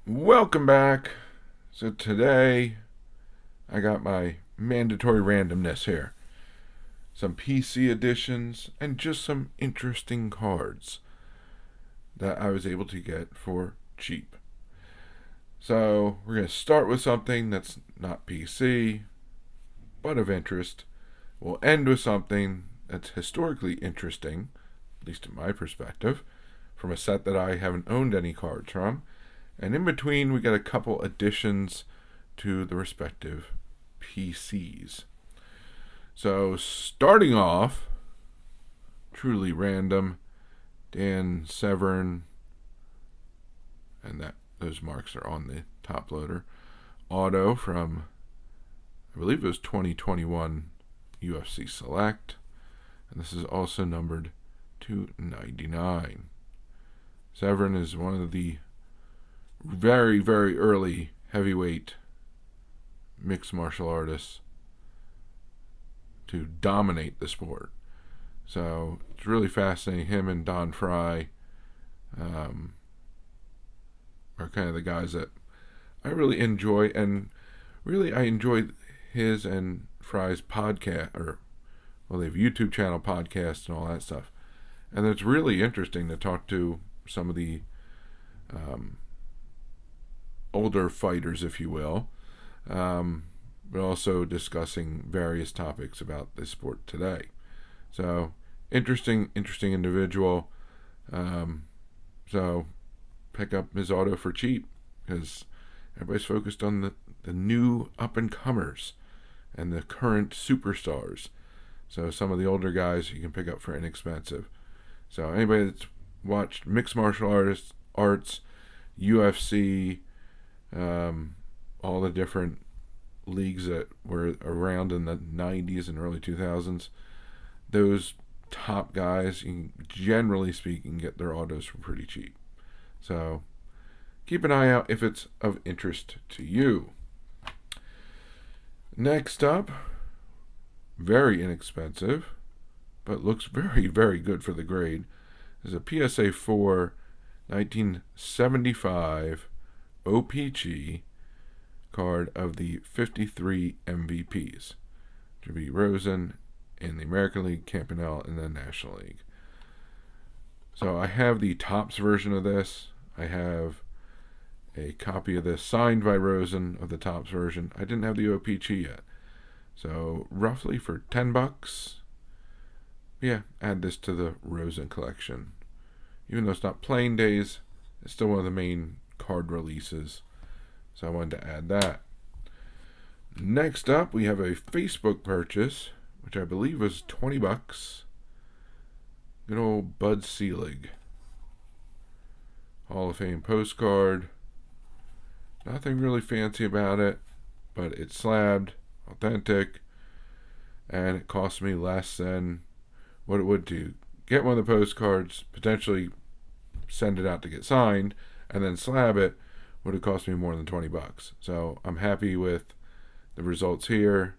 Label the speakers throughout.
Speaker 1: Welcome back. So today I got my mandatory randomness here. Some PC editions and just some interesting cards that I was able to get for cheap. So we're going to start with something that's not PC, but of interest. We'll end with something that's historically interesting, at least in my perspective, from a set that I haven't owned any cards from. And in between, we got a couple additions to the respective PCs. So, starting off, truly random, Dan Severn, and those marks are on the top loader. Auto from, I believe it was 2021 UFC Select. And this is also numbered 299. Severn is one of the very, very early heavyweight mixed martial artists to dominate the sport. So it's really fascinating. Him and Don Fry are kind of the guys that I really enjoy, and really I enjoy his and Fry's podcast, they have YouTube channel podcasts and all that stuff. And it's really interesting to talk to some of the older fighters, if you will, but also discussing various topics about the sport today. So interesting individual. So pick up his auto for cheap because everybody's focused on the new up and comers and the current superstars. So some of the older guys you can pick up for inexpensive. So anybody that's watched mixed martial arts, UFC, all the different leagues that were around in the 90s and early 2000s, those top guys, generally speaking, get their autos for pretty cheap. So keep an eye out if it's of interest to you. Next up, very inexpensive, but looks very, very good for the grade, is a PSA 4 1975 OPG card of the 53 MVPs. To be Rosen in the American League, Campanelle in the National League. So I have the Topps version of this. I have a copy of this signed by Rosen of the Topps version. I didn't have the OPG yet. So roughly for $10, add this to the Rosen collection. Even though it's not playing days, it's still one of the main card releases. So I wanted to add that. Next up, we have a Facebook purchase, which I believe was $20. Good old Bud Selig. Hall of Fame postcard. Nothing really fancy about it, but it's slabbed, authentic, and it cost me less than what it would to get one of the postcards, potentially send it out to get signed, and then slab it. Would have cost me more than $20. So I'm happy with the results here,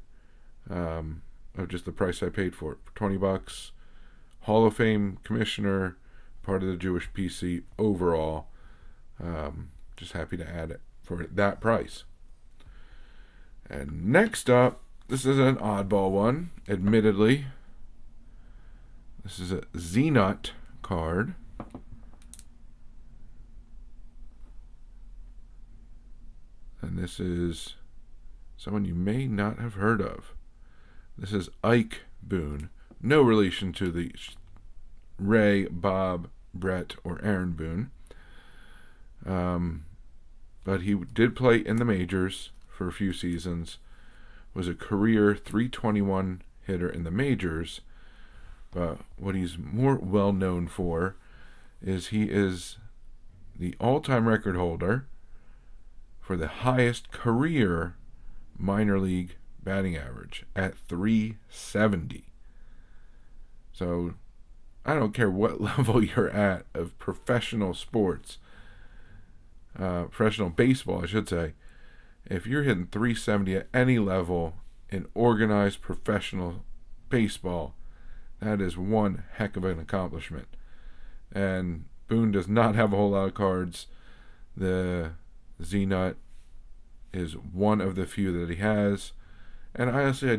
Speaker 1: of just the price I paid for it. For $20, Hall of Fame commissioner, part of the Jewish PC overall. Just happy to add it for that price. And next up, this is an oddball one, admittedly. This is a Z-Nut card. And this is someone you may not have heard of. This is Ike Boone. No relation to the Ray, Bob, Brett, or Aaron Boone. But he did play in the majors for a few seasons. Was a career .321 hitter in the majors. But what he's more well known for is he is the all-time record holder for the highest career minor league batting average at .370. So I don't care what level you're at of professional sports, professional baseball, I should say. If you're hitting .370 at any level in organized professional baseball, that is one heck of an accomplishment. And Boone does not have a whole lot of cards. The Z-Nut is one of the few that he has. And honestly,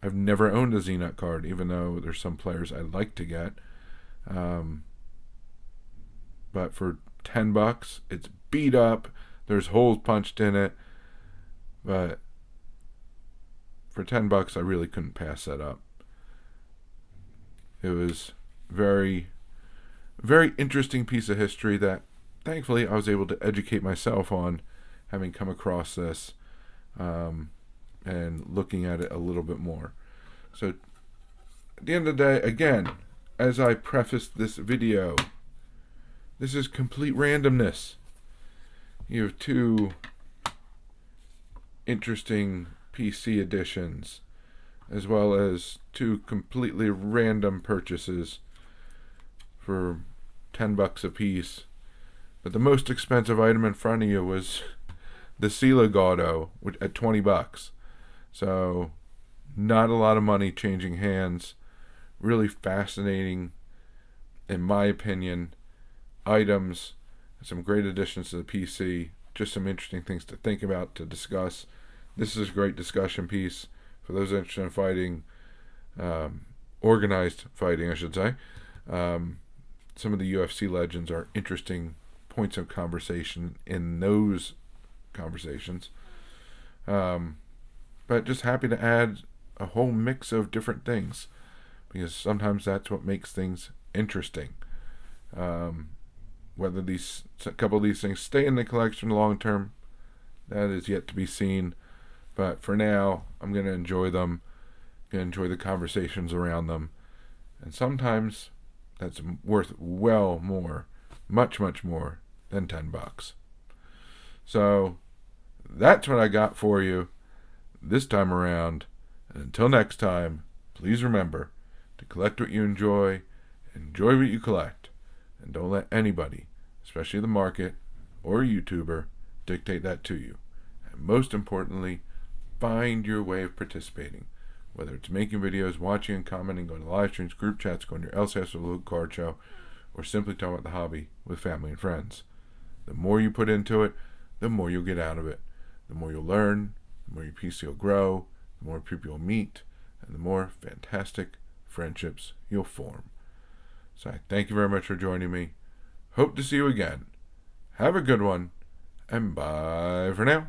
Speaker 1: I've never owned a Z-Nut card, even though there's some players I'd like to get. But for $10, it's beat up. There's holes punched in it. But for $10, I really couldn't pass that up. It was very, very interesting piece of history that thankfully I was able to educate myself on, having come across this and looking at it a little bit more. So at the end of the day, again, as I prefaced this video, this is complete randomness. You have two interesting PC editions, as well as two completely random purchases for $10 a piece. But the most expensive item in front of you was the Seligaudo at $20. So not a lot of money changing hands. Really fascinating, in my opinion, items. Some great additions to the PC. Just some interesting things to think about, to discuss. This is a great discussion piece for those interested in fighting, organized fighting, I should say. Some of the UFC legends are interesting points of conversation in those conversations. But just happy to add a whole mix of different things, because sometimes that's what makes things interesting. Whether a couple of these things stay in the collection long term, that is yet to be seen. But for now, I'm going to enjoy them, going to enjoy the conversations around them. And sometimes that's worth well more, much, much more than $10. So that's what I got for you this time around. And until next time, please remember to collect what you enjoy what you collect, and don't let anybody, especially the market or a YouTuber, dictate that to you. And most importantly, find your way of participating, whether it's making videos, watching and commenting, going to live streams, group chats, going to your LCS or local card show, or simply talking about the hobby with family and friends. The more you put into it, the more you'll get out of it. The more you'll learn, the more your PC will grow, the more people you'll meet, and the more fantastic friendships you'll form. So I thank you very much for joining me. Hope to see you again. Have a good one, and bye for now.